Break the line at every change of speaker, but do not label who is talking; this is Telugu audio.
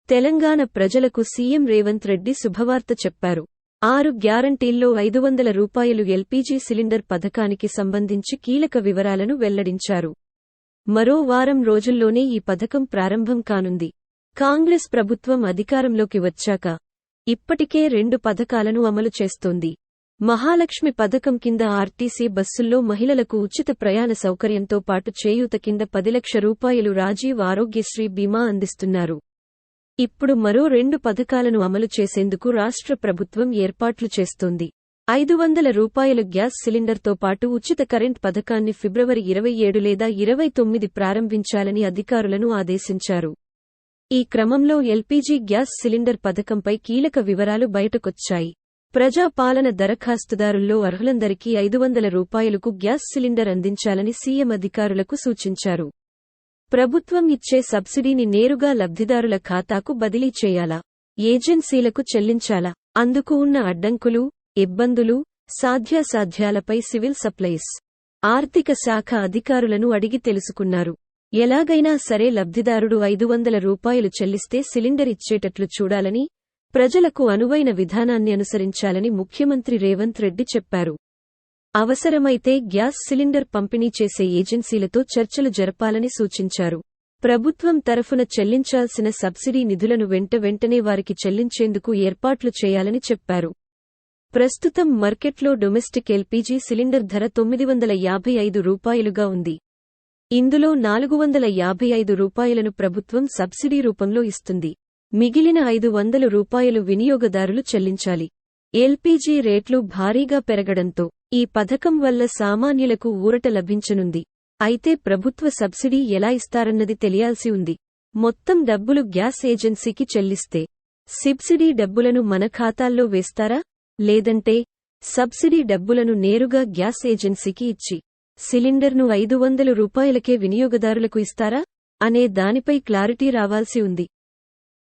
తెలంగాణ ప్రజలకు సీఎం రేవంత్ రెడ్డి శుభవార్త చెప్పారు. 6 గ్యారంటీల్లో 500 రూపాయలు ఎల్పీజీ సిలిండర్ పథకానికి సంబంధించి కీలక వివరాలను వెల్లడించారు. మరో వారం రోజుల్లోనే ఈ పథకం ప్రారంభం కానుంది. కాంగ్రెస్ ప్రభుత్వం అధికారంలోకి వచ్చాక ఇప్పటికే 2 పథకాలను అమలు చేస్తోంది. మహాలక్ష్మి పథకం కింద ఆర్టీసీ బస్సుల్లో మహిళలకు ఉచిత ప్రయాణ సౌకర్యంతో పాటు చేయూత కింద 10 లక్షల రూపాయలు రాజీవ్ ఆరోగ్యశ్రీ బీమా అందిస్తున్నారు. ఇప్పుడు మరో 2 పథకాలను అమలు చేసేందుకు రాష్ట్ర ప్రభుత్వం ఏర్పాట్లు చేస్తోంది. 500 రూపాయల గ్యాస్ సిలిండర్తో పాటు ఉచిత కరెంట్ పథకాన్ని ఫిబ్రవరి 27 లేదా 29 ప్రారంభించాలని అధికారులను ఆదేశించారు. ఈ క్రమంలో ఎల్పీజీ గ్యాస్ సిలిండర్ పథకంపై కీలక వివరాలు బయటకొచ్చాయి. ప్రజాపాలన దరఖాస్తుదారుల్లో అర్హులందరికీ 500 రూపాయలకు గ్యాస్ సిలిండర్ అందించాలని సీఎం అధికారులకు సూచించారు. ప్రభుత్వం ఇచ్చే సబ్సిడీని నేరుగా లబ్ధిదారుల ఖాతాకు బదిలీ చేయాలా, ఏజెన్సీలకు చెల్లించాలా, అందుకు ఉన్న అడ్డంకులు, ఇబ్బందులు, సాధ్యాసాధ్యాలపై సివిల్ సప్లైస్, ఆర్థిక శాఖ అధికారులను అడిగి తెలుసుకున్నారు. ఎలాగైనా సరే లబ్ధిదారుడు 500 రూపాయలు చెల్లిస్తే సిలిండర్ ఇచ్చేటట్లు చూడాలని, ప్రజలకు అనువైన విధానాన్ని అనుసరించాలని ముఖ్యమంత్రి రేవంత్ రెడ్డి చెప్పారు. అవసరమైతే గ్యాస్ సిలిండర్ పంపిణీ చేసే ఏజెన్సీలతో చర్చలు జరపాలని సూచించారు. ప్రభుత్వం తరఫున చెల్లించాల్సిన సబ్సిడీ నిధులను వెంటనే వారికి చెల్లించేందుకు ఏర్పాట్లు చేయాలని చెప్పారు. ప్రస్తుతం మార్కెట్లో డొమెస్టిక్ ఎల్పీజీ సిలిండర్ ధర 955 రూపాయలుగా ఉంది. ఇందులో 455 రూపాయలను ప్రభుత్వం సబ్సిడీ రూపంలో ఇస్తుంది. మిగిలిన 500 రూపాయలు వినియోగదారులు చెల్లించాలి. ఎల్పీజీ రేట్లు భారీగా పెరగడంతో ఈ పథకం వల్ల సామాన్యులకు ఊరట లభించనుంది. అయితే ప్రభుత్వ సబ్సిడీ ఎలా ఇస్తారన్నది తెలియాల్సి ఉంది. మొత్తం డబ్బులు గ్యాస్ ఏజెన్సీకి చెల్లిస్తే సబ్సిడీ డబ్బులను మన ఖాతాల్లో వేస్తారా, లేదంటే సబ్సిడీ డబ్బులను నేరుగా గ్యాస్ ఏజెన్సీకి ఇచ్చి సిలిండర్ను 500 రూపాయలకే వినియోగదారులకు ఇస్తారా అనే దానిపై క్లారిటీ రావాల్సి ఉంది.